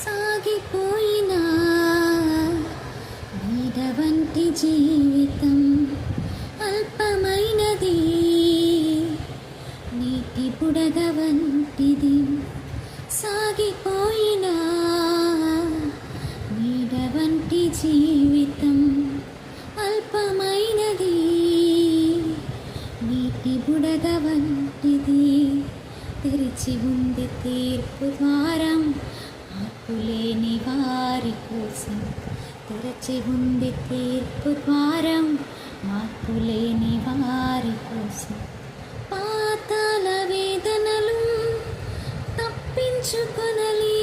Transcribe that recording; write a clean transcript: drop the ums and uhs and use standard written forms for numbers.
సాగిపోయినా నీడ వంటి జీవితం అల్పమైనది, నీటి బుడగ వంటిది. సాగిపోయినా నీడ వంటి జీవితం అల్పమైనది, నీటి బుడగ వంటిది. తెరిచి ఉంది తీర్పు ద్వారం మార్పులేని వారి కోసం. తెరచి ఉంది తీర్పు ద్వారం మార్పులేని వారి కోసం. పాతాళ వేదనలు తప్పించుకొనలే